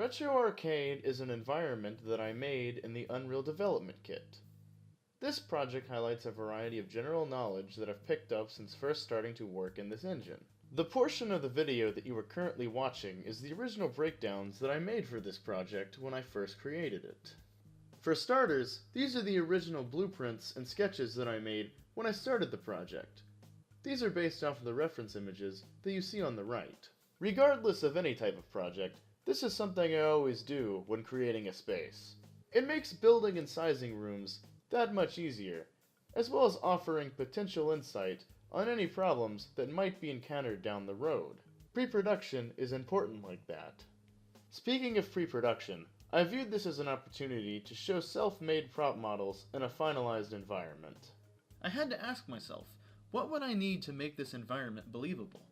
Retro Arcade is an environment that I made in the Unreal Development Kit. This project highlights a variety of general knowledge that I've picked up since first starting to work in this engine. The portion of the video that you are currently watching is the original breakdowns that I made for this project when I first created it. For starters, these are the original blueprints and sketches that I made when I started the project. These are based off of the reference images that you see on the right. Regardless of any type of project, this is something I always do when creating a space. It makes building and sizing rooms that much easier, as well as offering potential insight on any problems that might be encountered down the road. Pre-production is important like that. Speaking of pre-production, I viewed this as an opportunity to show self-made prop models in a finalized environment. I had to ask myself, what would I need to make this environment believable?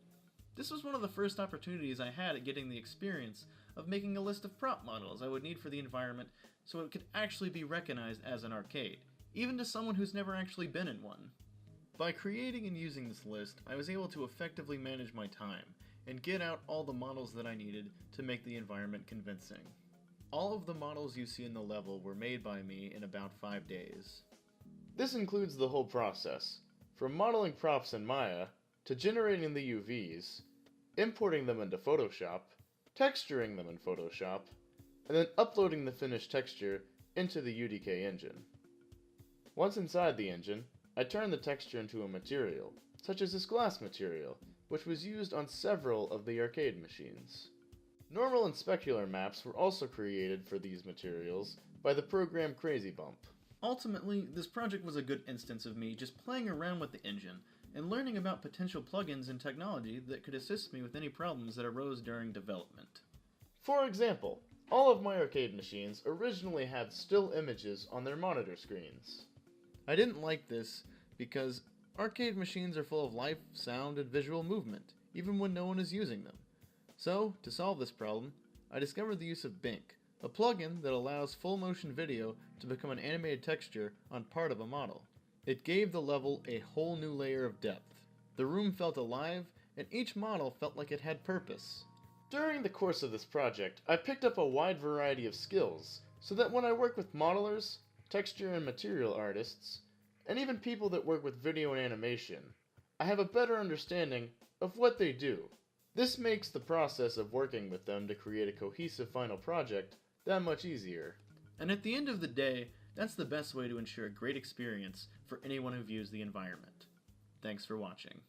This was one of the first opportunities I had at getting the experience of making a list of prop models I would need for the environment so it could actually be recognized as an arcade, even to someone who's never actually been in one. By creating and using this list, I was able to effectively manage my time and get out all the models that I needed to make the environment convincing. All of the models you see in the level were made by me in about 5 days. This includes the whole process, from modeling props in Maya, to generating the UVs, importing them into Photoshop, texturing them in Photoshop, and then uploading the finished texture into the UDK engine. Once inside the engine, I turned the texture into a material, such as this glass material, which was used on several of the arcade machines. Normal and specular maps were also created for these materials by the program CrazyBump. Ultimately, this project was a good instance of me just playing around with the engine and learning about potential plugins and technology that could assist me with any problems that arose during development. For example, all of my arcade machines originally had still images on their monitor screens. I didn't like this because arcade machines are full of life, sound, and visual movement, even when no one is using them. So, to solve this problem, I discovered the use of BINC, a plugin that allows full motion video to become an animated texture on part of a model. It gave the level a whole new layer of depth. The room felt alive, and each model felt like it had purpose. During the course of this project, I picked up a wide variety of skills, so that when I work with modelers, texture and material artists, and even people that work with video and animation, I have a better understanding of what they do. This makes the process of working with them to create a cohesive final project that much easier. And at the end of the day, that's the best way to ensure a great experience for anyone who views the environment. Thanks for watching.